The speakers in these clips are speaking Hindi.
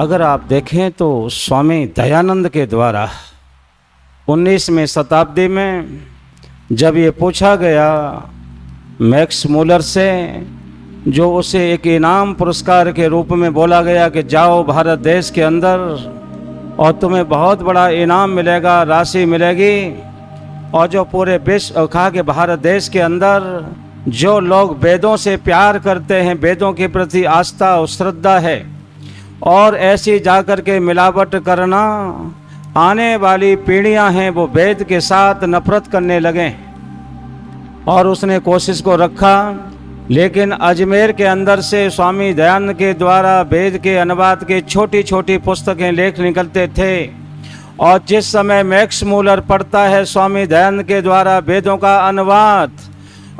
अगर आप देखें तो स्वामी दयानंद के द्वारा 19वीं शताब्दी में जब ये पूछा गया मैक्स मूलर से, जो उसे एक इनाम पुरस्कार के रूप में बोला गया कि जाओ भारत देश के अंदर और तुम्हें बहुत बड़ा इनाम मिलेगा, राशि मिलेगी, और जो पूरे विश्व कहा कि भारत देश के अंदर जो लोग वेदों से प्यार करते हैं, वेदों के प्रति आस्था और श्रद्धा है, और ऐसी जाकर के मिलावट करना, आने वाली पीढ़ियां हैं वो वेद के साथ नफरत करने लगे। और उसने कोशिश को रखा, लेकिन अजमेर के अंदर से स्वामी दयानंद के द्वारा वेद के अनुवाद के छोटी छोटी पुस्तकें लेख निकलते थे। और जिस समय मैक्स मूलर पढ़ता है स्वामी दयानंद के द्वारा वेदों का अनुवाद,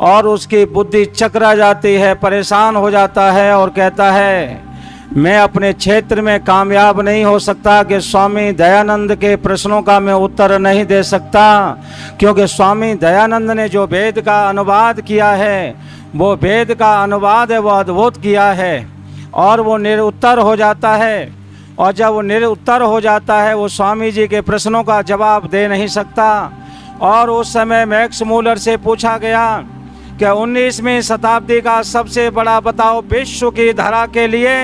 और उसकी बुद्धि चकरा जाती है, परेशान हो जाता है और कहता है मैं अपने क्षेत्र में कामयाब नहीं हो सकता कि स्वामी दयानंद के प्रश्नों का मैं उत्तर नहीं दे सकता, क्योंकि स्वामी दयानंद ने जो वेद का अनुवाद किया है, वो वेद का अनुवाद है वो अद्भुत किया है, और वो निरुत्तर हो जाता है। और जब वो निरुत्तर हो जाता है, वो स्वामी जी के प्रश्नों का जवाब दे नहीं सकता। और उस समय मैक्स मूलर से पूछा गया कि 19वीं शताब्दी का सबसे बड़ा बताओ विश्व की धरा के लिए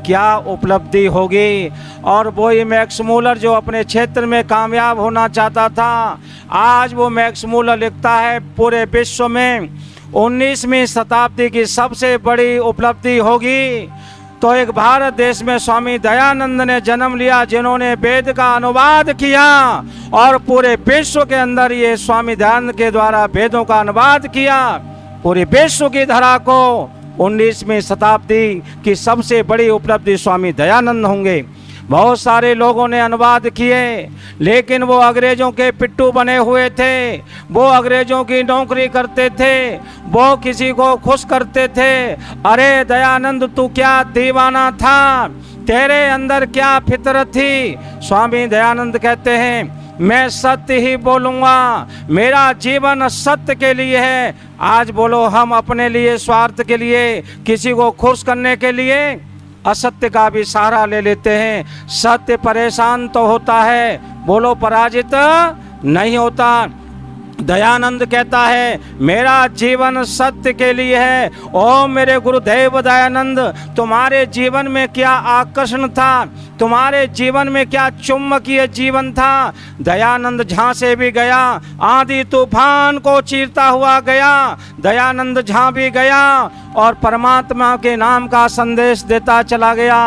क्या उपलब्धि होगी। और वही मैक्स मूलर जो अपने क्षेत्र में कामयाब होना चाहता था, आज वो मैक्स मूलर लिखता है पूरे विश्व में 19वीं शताब्दी की सबसे बड़ी उपलब्धि होगी तो एक भारत देश में स्वामी दयानंद ने जन्म लिया, जिन्होंने वेद का अनुवाद किया, और पूरे विश्व के अंदर ये स्वामी दयानंद के द्वारा वेदों का अनुवाद किया। पूरे विश्व की धरा को 19वीं शताब्दी की सबसे बड़ी उपलब्धि स्वामी दयानंद होंगे। बहुत सारे लोगों ने अनुवाद किए, लेकिन वो अंग्रेजों के पिट्ठू बने हुए थे, वो अंग्रेजों की नौकरी करते थे, वो किसी को खुश करते थे। अरे दयानंद तू क्या दीवाना था, तेरे अंदर क्या फितरत थी। स्वामी दयानंद कहते हैं मैं सत्य ही बोलूँगा, मेरा जीवन सत्य के लिए है। आज बोलो हम अपने लिए, स्वार्थ के लिए, किसी को खुश करने के लिए असत्य का भी सहारा ले लेते हैं। सत्य परेशान तो होता है, बोलो पराजित नहीं होता। दयानंद कहता है मेरा जीवन सत्य के लिए है। ओ मेरे गुरुदेव दयानंद, तुम्हारे जीवन में क्या आकर्षण था, तुम्हारे जीवन में क्या चुम्बकीय जीवन था। दयानंद जहाँ से भी गया आंधी तूफान को चीरता हुआ गया। दयानंद जहाँ भी गया और परमात्मा के नाम का संदेश देता चला गया।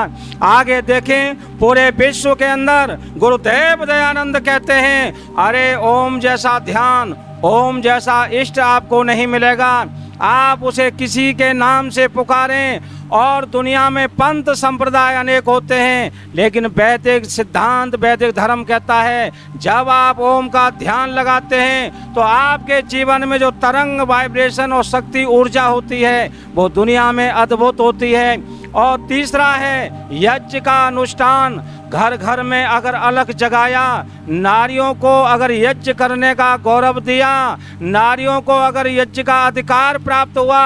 आगे देखें पूरे विश्व के अंदर गुरुदेव दयानंद कहते हैं अरे ओम जैसा ध्यान, ओम जैसा इष्ट आपको नहीं मिलेगा। आप उसे किसी के नाम से पुकारें। और दुनिया में पंथ संप्रदाय अनेक होते हैं, लेकिन वैदिक सिद्धांत, वैदिक धर्म कहता है जब आप ओम का ध्यान लगाते हैं तो आपके जीवन में जो तरंग, वाइब्रेशन और शक्ति, ऊर्जा होती है वो दुनिया में अद्भुत होती है। और तीसरा है यज्ञ का अनुष्ठान। घर घर में अगर अलख जगाया, नारियों को अगर यज्ञ करने का गौरव दिया, नारियों को अगर यज्ञ का अधिकार प्राप्त हुआ,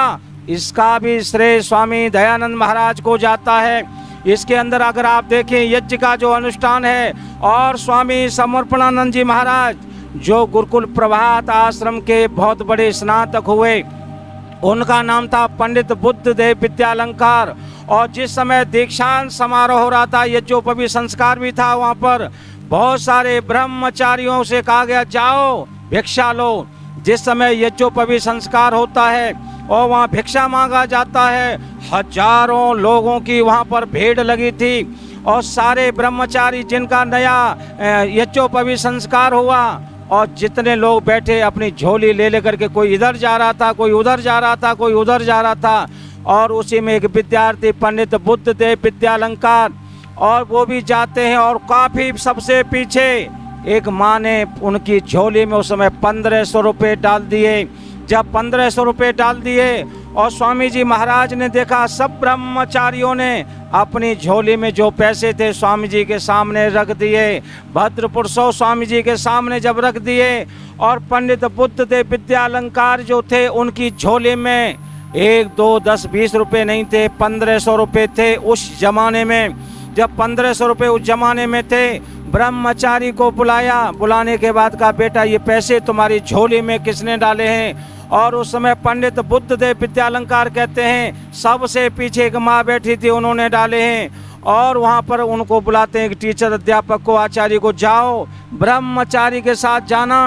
इसका भी श्रेय स्वामी दयानंद महाराज को जाता है। इसके अंदर अगर आप देखें यज्ञ का जो अनुष्ठान है, और स्वामी समर्पणानंद जी महाराज जो गुरुकुल प्रभात आश्रम के बहुत बड़े स्नातक हुए, उनका नाम था पंडित बुद्ध देव विद्यालंकार। और जिस समय दीक्षांत समारोह हो रहा था, यज्ञोपवीत संस्कार भी था, वहाँ पर बहुत सारे ब्रह्मचारियों से कहा गया जाओ भिक्षा लो। जिस समय यज्ञोपवीत संस्कार होता है और वहाँ भिक्षा मांगा जाता है, हजारों लोगों की वहाँ पर भीड़ लगी थी। और सारे ब्रह्मचारी जिनका नया यज्ञोपवीत संस्कार हुआ, और जितने लोग बैठे अपनी झोली ले लेकर के, कोई इधर जा रहा था, कोई उधर जा रहा था, कोई उधर जा रहा था। और उसी में एक विद्यार्थी पंडित बुद्ध देव विद्यालंकार, और वो भी जाते हैं। और काफ़ी सबसे पीछे एक माँ ने उनकी झोली में उस समय 1500 रुपये डाल दिए। जब 1500 रुपये डाल दिए और स्वामी जी महाराज ने देखा, सब ब्रह्मचारियों ने अपनी झोली में जो पैसे थे स्वामी जी के सामने रख दिए। भद्र पुरुषों स्वामी जी के सामने जब रख दिए, और पंडित बुद्ध देव विद्यालंकार जो थे उनकी झोली में 1, 2, 10, 20 रुपये नहीं थे, 1500 रुपये थे उस जमाने में। जब 1500 रुपये उस जमाने में थे, ब्रह्मचारी को बुलाया। बुलाने के बाद कहा, बेटा ये पैसे तुम्हारी झोली में किसने डाले हैं? और उस समय पंडित बुद्धदेव विद्यालंकार कहते हैं सबसे पीछे एक माँ बैठी थी, उन्होंने डाले हैं। और वहाँ पर उनको बुलाते हैं कि टीचर अध्यापक को, आचार्य को, जाओ ब्रह्मचारी के साथ जाना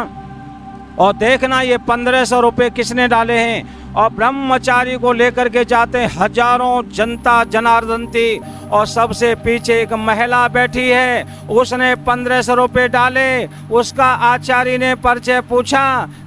और देखना ये 1500 रुपये किसने डाले हैं। और ब्रह्मचारी को लेकर के जाते हैं, हजारों जनता जनार्दन थी और सबसे पीछे एक महिला बैठी है, उसने 1500 रुपये डाले। उसका आचार्य ने परिचय पूछा,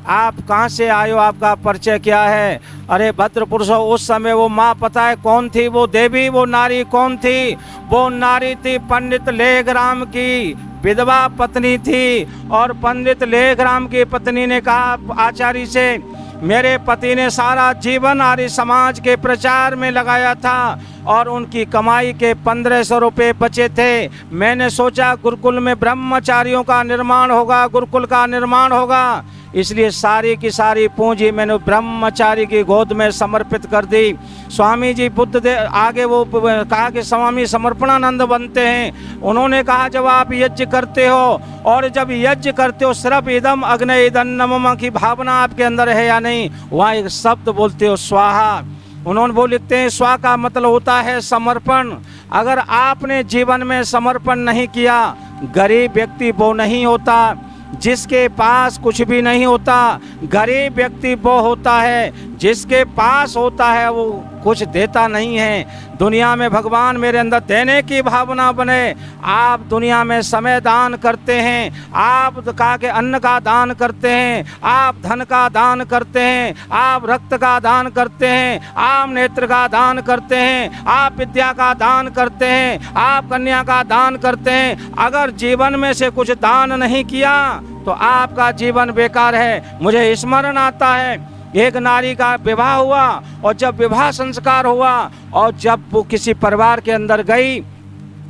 आप कहाँ से आए हो, आपका परिचय क्या है? अरे भद्र पुरुषों, उस समय वो माँ पता है कौन थी? वो देवी, वो नारी कौन थी? वो नारी थी पंडित लेखराम की विधवा पत्नी थी। और पंडित लेखराम की पत्नी ने कहा आचार्य से, मेरे पति ने सारा जीवन आर्य समाज के प्रचार में लगाया था और उनकी कमाई के 1500 रुपये बचे थे। मैंने सोचा गुरुकुल में ब्रह्मचारियों का निर्माण होगा, गुरुकुल का निर्माण होगा, इसलिए सारी की सारी पूंजी मैंने ब्रह्मचारी की गोद में समर्पित कर दी। स्वामी जी बुद्धदेव आगे वो कहा कि स्वामी समर्पणानंद बनते हैं। उन्होंने कहा जब आप यज्ञ करते हो और जब यज्ञ करते हो सिर्फ इदम अग्नि इदन्नमम की भावना आपके अंदर है या नहीं, वहाँ एक शब्द बोलते हो स्वाहा। उन्होंने वो लिखते हैं स्वा का मतलब होता है समर्पण। अगर आपने जीवन में समर्पण नहीं किया, गरीब व्यक्ति वो नहीं होता जिसके पास कुछ भी नहीं होता। गरीब व्यक्ति वो होता है जिसके पास होता है वो कुछ देता नहीं है। दुनिया में भगवान मेरे अंदर देने की भावना बने। आप दुनिया में समय दान करते हैं, आप कहा के अन्न का दान करते हैं, आप धन का दान करते हैं, आप रक्त का दान करते हैं, आप नेत्र का दान करते हैं, आप विद्या का दान करते हैं, आप कन्या का दान करते हैं। अगर जीवन में से कुछ दान नहीं किया तो आपका जीवन बेकार है। मुझे स्मरण आता है एक नारी का विवाह हुआ और जब विवाह संस्कार हुआ और जब वो किसी परिवार के अंदर गई,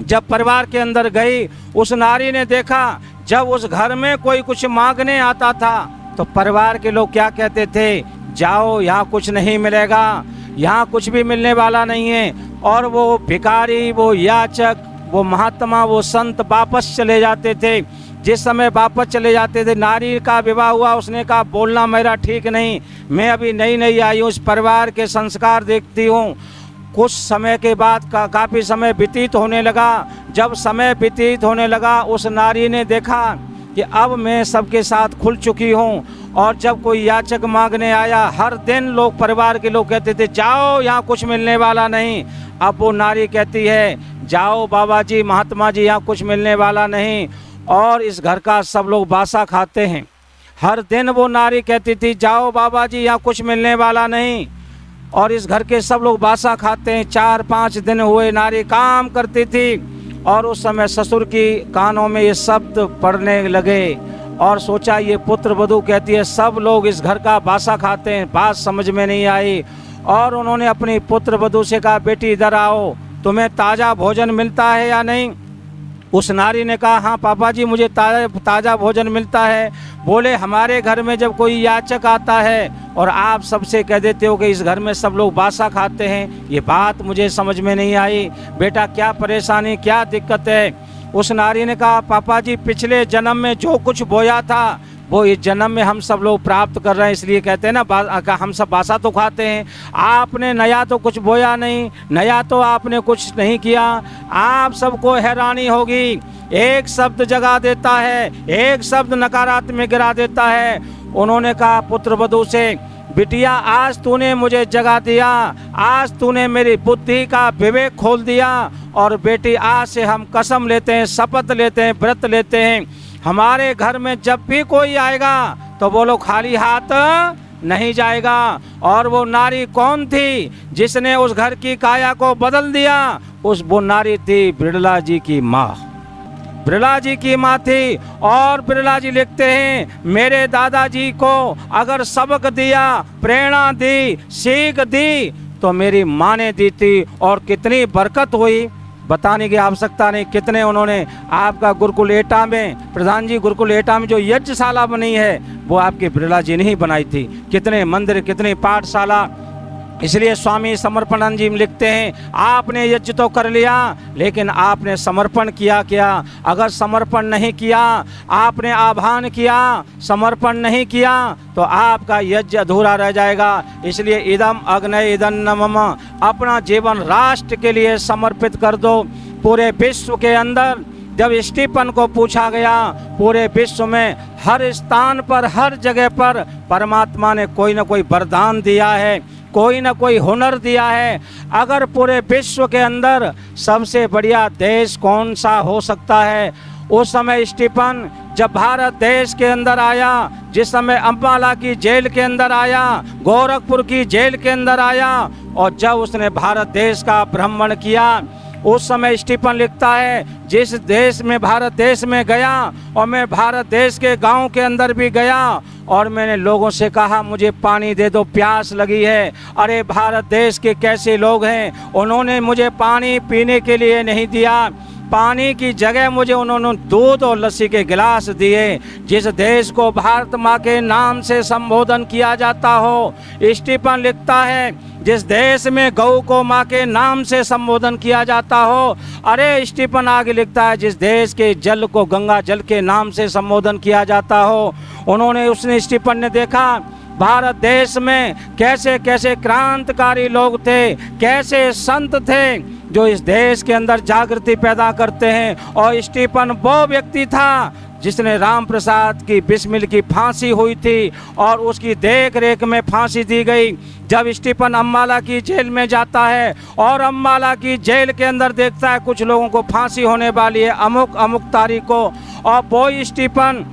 जब परिवार के अंदर गई, उस नारी ने देखा जब उस घर में कोई कुछ मांगने आता था तो परिवार के लोग क्या कहते थे, जाओ यहाँ कुछ नहीं मिलेगा, यहाँ कुछ भी मिलने वाला नहीं है। और वो भिखारी, वो याचक, वो महात्मा, वो संत वापस चले जाते थे। जिस समय वापस चले जाते थे, नारी का विवाह हुआ, उसने कहा बोलना मेरा ठीक नहीं, मैं अभी नई नई आई हूँ, इस परिवार के संस्कार देखती हूँ। कुछ समय के बाद काफ़ी समय व्यतीत होने लगा। जब समय व्यतीत होने लगा उस नारी ने देखा कि अब मैं सबके साथ खुल चुकी हूँ। और जब कोई याचक मांगने आया, हर दिन लोग परिवार के लोग कहते थे जाओ यहाँ कुछ मिलने वाला नहीं। अब वो नारी कहती है जाओ बाबा जी, महात्मा जी, यहाँ कुछ मिलने वाला नहीं। और इस घर का सब लोग बासा खाते हैं। हर दिन वो नारी कहती थी जाओ बाबा जी यहाँ कुछ मिलने वाला नहीं, और इस घर के सब लोग बासा खाते हैं। 4-5 दिन हुए नारी काम करती थी और उस समय ससुर की कानों में ये शब्द पड़ने लगे और सोचा ये पुत्र वधू कहती है सब लोग इस घर का बासा खाते हैं। बात समझ में नहीं आई और उन्होंने अपनी पुत्र वधू से कहा बेटी इधर आओ, तुम्हें ताज़ा भोजन मिलता है या नहीं? उस नारी ने कहा हाँ पापा जी मुझे ताज़ा भोजन मिलता है। बोले हमारे घर में जब कोई याचक आता है और आप सबसे कह देते हो कि इस घर में सब लोग बासा खाते हैं, ये बात मुझे समझ में नहीं आई। बेटा क्या परेशानी, क्या दिक्कत है? उस नारी ने कहा पापा जी पिछले जन्म में जो कुछ बोया था वो इस जन्म में हम सब लोग प्राप्त कर रहे हैं, इसलिए कहते हैं ना हम सब बासा तो खाते हैं। आपने नया तो कुछ बोया नहीं, नया तो आपने कुछ नहीं किया। आप सबको हैरानी होगी, एक शब्द जगा देता है, एक शब्द नकारात्मक गिरा देता है। उन्होंने कहा पुत्र वधू से बिटिया आज तूने मुझे जगा दिया, आज तूने मेरी बुद्धि का विवेक खोल दिया। और बेटी आज से हम कसम लेते हैं, शपथ लेते हैं, व्रत लेते हैं, हमारे घर में जब भी कोई आएगा तो बोलो खाली हाथ नहीं जाएगा। और वो नारी कौन थी जिसने उस घर की काया को बदल दिया? वो नारी थी बिरला जी की माँ, बिरला जी की माँ थी। और बिरला जी लिखते हैं मेरे दादाजी को अगर सबक दिया, प्रेरणा दी, सीख दी तो मेरी माँ ने दी थी। और कितनी बरकत हुई बताने की आवश्यकता नहीं। कितने उन्होंने आपका गुरुकुल एटा में, प्रधान जी गुरुकुल एटा में जो यज्ञशाला बनी है वो आपके बिरला जी ने ही बनाई थी। कितने मंदिर, कितनी पाठशाला इसलिए स्वामी समर्पणानंद जी लिखते हैं, आपने यज्ञ तो कर लिया लेकिन आपने समर्पण किया क्या? अगर समर्पण नहीं किया, आपने आह्वान किया, समर्पण नहीं किया तो आपका यज्ञ अधूरा रह जाएगा। इसलिए इदम अग्नये इदन्नमम, अपना जीवन राष्ट्र के लिए समर्पित कर दो। पूरे विश्व के अंदर जब स्टीफन को पूछा गया, पूरे विश्व में हर स्थान पर, हर जगह पर परमात्मा ने कोई ना कोई वरदान दिया है, कोई ना कोई हुनर दिया है। अगर पूरे विश्व के अंदर सबसे बढ़िया देश कौन सा हो सकता है? उस समय स्टीफन जब भारत देश के अंदर आया, जिस समय अम्बाला की जेल के अंदर आया, गोरखपुर की जेल के अंदर आया, और जब उसने भारत देश का भ्रमण किया, उस समय स्टीफन लिखता है, जिस देश में, भारत देश में गया, और मैं भारत देश के गांव के अंदर भी गया और मैंने लोगों से कहा मुझे पानी दे दो, प्यास लगी है। अरे भारत देश के कैसे लोग हैं, उन्होंने मुझे पानी पीने के लिए नहीं दिया, पानी की जगह मुझे उन्होंने दूध और लस्सी के गिलास दिए। जिस देश को भारत माँ के नाम से संबोधन किया जाता हो, स्टीफन लिखता है, जिस देश में गौ को माँ के नाम से संबोधन किया जाता हो, अरे स्टीफन आगे लिखता है, जिस देश के जल को गंगा जल के नाम से संबोधन किया जाता हो। उसने स्टीफन ने देखा भारत देश में कैसे कैसे क्रांतिकारी लोग थे, कैसे संत थे जो इस देश के अंदर जागृति पैदा करते हैं। और स्टीफन वो व्यक्ति था जिसने राम प्रसाद की बिस्मिल की फांसी हुई थी और उसकी देख रेख में फांसी दी गई। जब स्टीफन अम्बाला की जेल में जाता है और अम्बाला की जेल के अंदर देखता है कुछ लोगों को फांसी होने वाली है अमुक अमुक तारीख को, और वो स्टीफन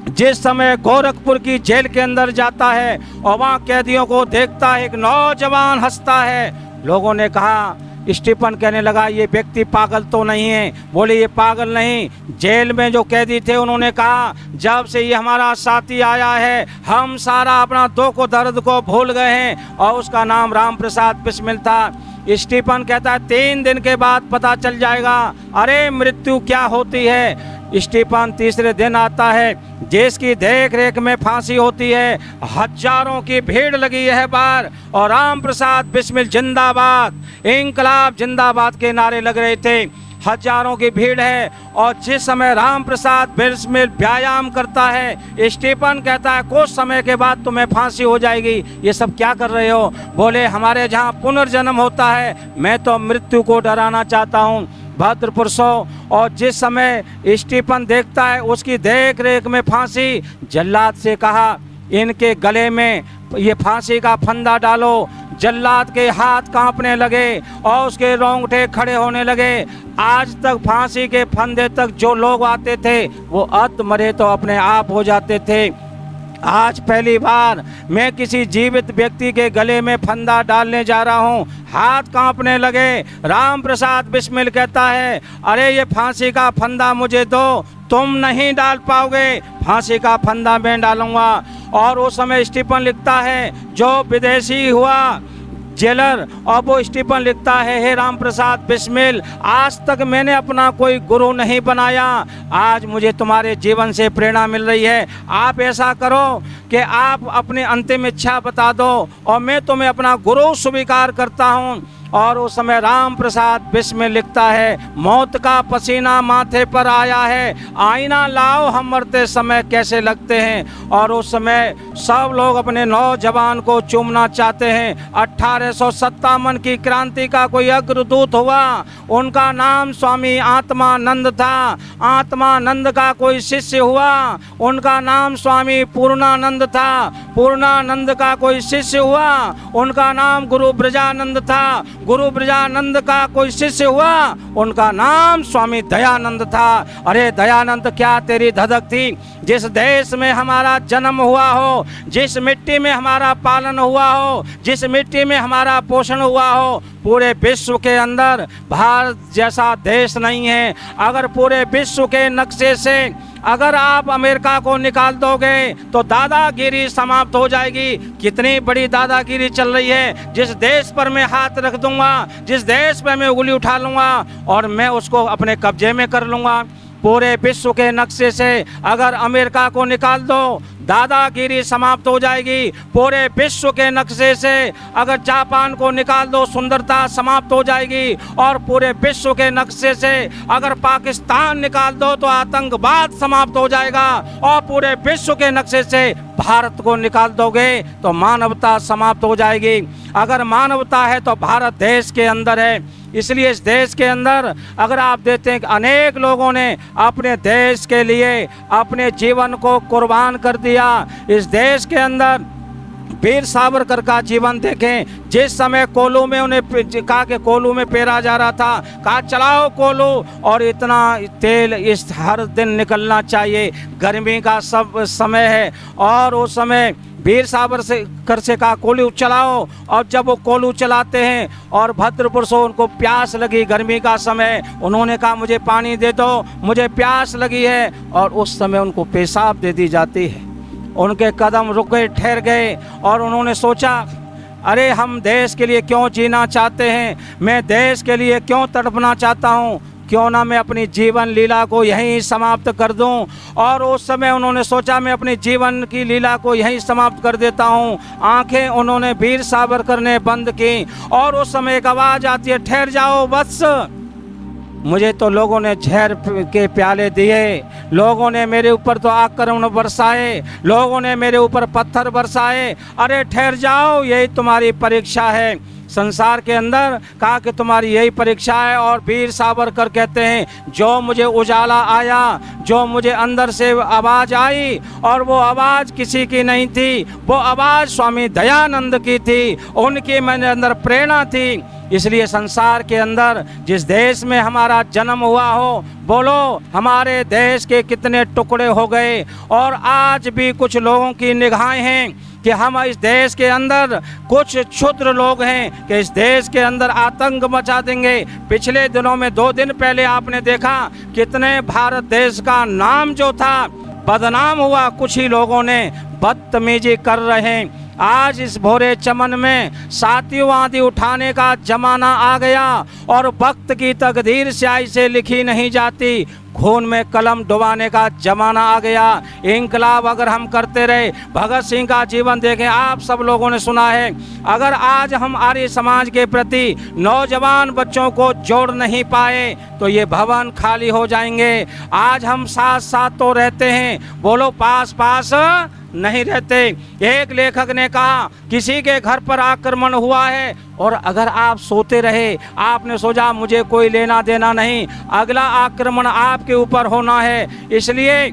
जिस समय गोरखपुर की जेल के अंदर जाता है और वहाँ कैदियों को देखता है, एक नौजवान हंसता है। लोगों ने कहा, स्टीफन कहने लगा ये व्यक्ति पागल तो नहीं है? बोले ये पागल नहीं। जेल में जो कैदी थे उन्होंने कहा जब से ये हमारा साथी आया है हम सारा अपना दुख को दर्द को भूल गए हैं, और उसका नाम राम प्रसाद बिस्मिल था। स्टीफन कहता है 3 दिन के बाद पता चल जाएगा, अरे मृत्यु क्या होती है। स्टीफन तीसरे दिन आता है, जिसकी देख रेख में फांसी होती है, हजारों की भीड़ लगी है बाहर, और राम प्रसाद बिस्मिल जिंदाबाद, इंकलाब जिंदाबाद के नारे लग रहे थे, हजारों की भीड़ है। और जिस समय राम प्रसाद बिस्मिल व्यायाम करता है, स्टीफन कहता है कुछ समय के बाद तुम्हें फांसी हो जाएगी, ये सब क्या कर रहे हो? बोले हमारे जहाँ पुनर्जन्म होता है, मैं तो मृत्यु को डराना चाहता हूँ भद्र पुरुषों। और जिस समय स्टीफन देखता है उसकी देख रेख में फांसी, जल्लाद से कहा इनके गले में ये फांसी का फंदा डालो। जल्लाद के हाथ कांपने लगे और उसके रोंगटे खड़े होने लगे। आज तक फांसी के फंदे तक जो लोग आते थे वो अत मरे तो अपने आप हो जाते थे। आज पहली बार मैं किसी जीवित व्यक्ति के गले में फंदा डालने जा रहा हूँ, हाथ कांपने लगे। राम प्रसाद बिस्मिल कहता है अरे ये फांसी का फंदा मुझे दो, तुम नहीं डाल पाओगे, फांसी का फंदा मैं डालूंगा। और उस समय स्टीफन लिखता है जो विदेशी हुआ जेलर, और वो स्टीफन लिखता है हे राम प्रसाद बिस्मिल, आज तक मैंने अपना कोई गुरु नहीं बनाया, आज मुझे तुम्हारे जीवन से प्रेरणा मिल रही है। आप ऐसा करो कि आप अपनी अंतिम इच्छा बता दो और मैं तुम्हें अपना गुरु स्वीकार करता हूँ। और उस समय राम प्रसाद बिस्मिल लिखता है मौत का पसीना माथे पर आया है, आईना लाओ हम मरते समय कैसे लगते हैं। और उस समय सब लोग अपने नौजवान को चूमना चाहते हैं। 1857 की क्रांति का कोई अग्रदूत हुआ, उनका नाम स्वामी आत्मानंद था। आत्मानंद का कोई शिष्य हुआ, उनका नाम स्वामी पूर्णानंद था। पूर्णानंद का कोई शिष्य हुआ, उनका नाम गुरु ब्रजानंद था। गुरु ब्रजानंद का कोई शिष्य हुआ, उनका नाम स्वामी दयानंद था। अरे दयानंद क्या तेरी धधक थी। जिस देश में हमारा जन्म हुआ हो, जिस मिट्टी में हमारा पालन हुआ हो, जिस मिट्टी में हमारा पोषण हुआ हो, पूरे विश्व के अंदर भारत जैसा देश नहीं है। अगर पूरे विश्व के नक्शे से अगर आप अमेरिका को निकाल दोगे तो दादागिरी समाप्त हो जाएगी। कितनी बड़ी दादागिरी चल रही है। जिस देश पर मैं हाथ रख दूंगा, जिस देश पर मैं उंगली उठा लूंगा और मैं उसको अपने कब्जे में कर लूंगा। पूरे विश्व के नक्शे से अगर अमेरिका को निकाल दो, दादागिरी समाप्त हो जाएगी। पूरे विश्व के नक्शे से अगर जापान को निकाल दो, सुंदरता समाप्त हो जाएगी। और पूरे विश्व के नक्शे से अगर पाकिस्तान निकाल दो तो आतंकवाद समाप्त हो जाएगा। और पूरे विश्व के नक्शे से भारत को निकाल दोगे तो मानवता समाप्त हो जाएगी। अगर मानवता है तो भारत देश के अंदर है। इसलिए इस देश के अंदर अगर आप देखते हैं कि अनेक लोगों ने अपने देश के लिए अपने जीवन को कुर्बान कर दिया। इस देश के अंदर वीर सावरकर का जीवन देखें। जिस समय कोलू में उन्हें कहा कि कोलू में पेरा जा रहा था, कहा चलाओ कोलू, और इतना तेल इस हर दिन निकलना चाहिए। गर्मी का सब समय है और उस समय वीर सावरकर से कहा कोलू चलाओ। और जब वो कोलू चलाते हैं और भद्रपुर से उनको प्यास लगी, गर्मी का समय, उन्होंने कहा मुझे पानी दे दो, मुझे प्यास लगी है। और उस समय उनको पेशाब दे दी जाती है। उनके कदम रुके, ठहर गए और उन्होंने सोचा अरे हम देश के लिए क्यों जीना चाहते हैं, मैं देश के लिए क्यों तड़पना चाहता हूँ, क्यों ना मैं अपनी जीवन लीला को यहीं समाप्त कर दूं। और उस समय उन्होंने सोचा मैं अपनी जीवन की लीला को यहीं समाप्त कर देता हूं। आंखें उन्होंने वीर सावरकर ने बंद की और उस समय एक आवाज़ आती है, ठहर जाओ वत्स, मुझे तो लोगों ने जहर के प्याले दिए, लोगों ने मेरे ऊपर तो आक्रमण बरसाए, लोगों ने मेरे ऊपर पत्थर बरसाए। अरे ठहर जाओ, यही तुम्हारी परीक्षा है। संसार के अंदर कहा कि तुम्हारी यही परीक्षा है। और वीर सावरकर कहते हैं जो मुझे उजाला आया, जो मुझे अंदर से आवाज़ आई, और वो आवाज़ किसी की नहीं थी, वो आवाज़ स्वामी दयानंद की थी, उनकी मेरे अंदर प्रेरणा थी। इसलिए संसार के अंदर जिस देश में हमारा जन्म हुआ हो, बोलो हमारे देश के कितने टुकड़े हो गए। और आज भी कुछ लोगों की निगाहें हैं कि हम इस देश के अंदर कुछ क्षुद्र लोग हैं कि इस देश के अंदर आतंक मचा देंगे। पिछले दिनों में 2 दिन पहले आपने देखा कितने भारत देश का नाम जो था बदनाम हुआ, कुछ ही लोगों ने बदतमीजी कर रहे हैं। आज इस भोरे चमन में साथियों आंधी उठाने का जमाना आ गया और वक्त की तकदीर स्याही से लिखी नहीं जाती, खून में कलम डुबाने का जमाना आ गया। इंकलाब अगर हम करते रहे, भगत सिंह का जीवन देखें, आप सब लोगों ने सुना है। अगर आज हम आर्य समाज के प्रति नौजवान बच्चों को जोड़ नहीं पाए तो ये भवन खाली हो जाएंगे। आज हम साथ साथ तो रहते हैं, बोलो पास पास नहीं रहते। एक लेखक ने कहा किसी के घर पर आक्रमण हुआ है और अगर आप सोते रहे, आपने सोचा मुझे कोई लेना देना नहीं, अगला आक्रमण आपके ऊपर होना है। इसलिए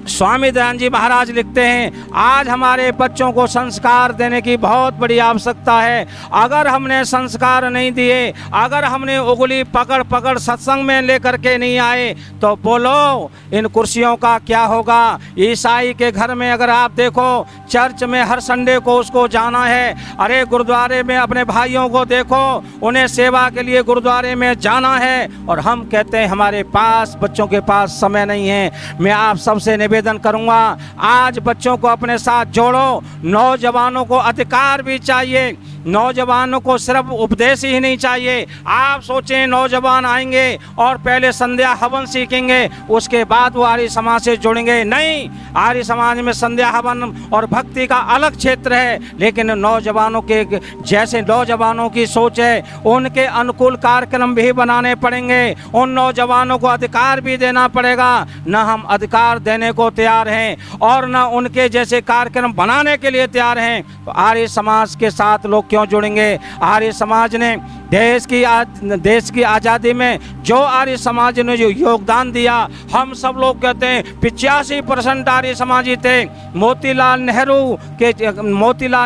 स्वामी दयानंद जी महाराज लिखते हैं आज हमारे बच्चों को संस्कार देने की बहुत बड़ी आवश्यकता है। अगर हमने संस्कार नहीं दिए, अगर हमने उंगली पकड़ पकड़ सत्संग में लेकर के नहीं आए तो बोलो इन कुर्सियों का क्या होगा। ईसाई के घर में अगर आप देखो, चर्च में हर संडे को उसको जाना है, अरे गुरुद्वारे में अपने भाइयों को देखो, उन्हें सेवा के लिए गुरुद्वारे में जाना है। और हम कहते हैं हमारे पास, बच्चों के पास समय नहीं है। मैं आप सबसे निवेदन करूंगा, आज बच्चों को अपने साथ जोड़ो। नौजवानों को अधिकार भी चाहिए, नौजवानों को सिर्फ उपदेश ही नहीं चाहिए। आप सोचें नौजवान आएंगे और पहले संध्या हवन सीखेंगे, उसके बाद वो आर्य समाज से जुड़ेंगे, नहीं। आर्य समाज में संध्या हवन और भक्ति का अलग क्षेत्र है, लेकिन नौजवानों के जैसे नौजवानों की सोच है, उनके अनुकूल कार्यक्रम भी बनाने पड़ेंगे। उन नौजवानों को अधिकार भी देना पड़ेगा। न हम अधिकार देने को तैयार हैं और न उनके जैसे कार्यक्रम बनाने के लिए तैयार हैं, तो आर्य समाज के साथ लोग क्यों जुड़ेंगे। आर्य समाज ने देश की आज़ादी में जो आर्य समाज ने जो योगदान दिया, हम सब लोग कहते हैं 85% आर्य समाजी थे। मोतीलाल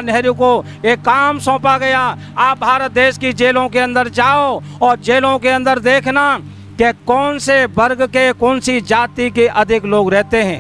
नेहरू को एक काम सौंपा गया, आप भारत देश की जेलों के अंदर जाओ और जेलों के अंदर देखना कि कौन से वर्ग के, कौन सी जाति के अधिक लोग रहते हैं।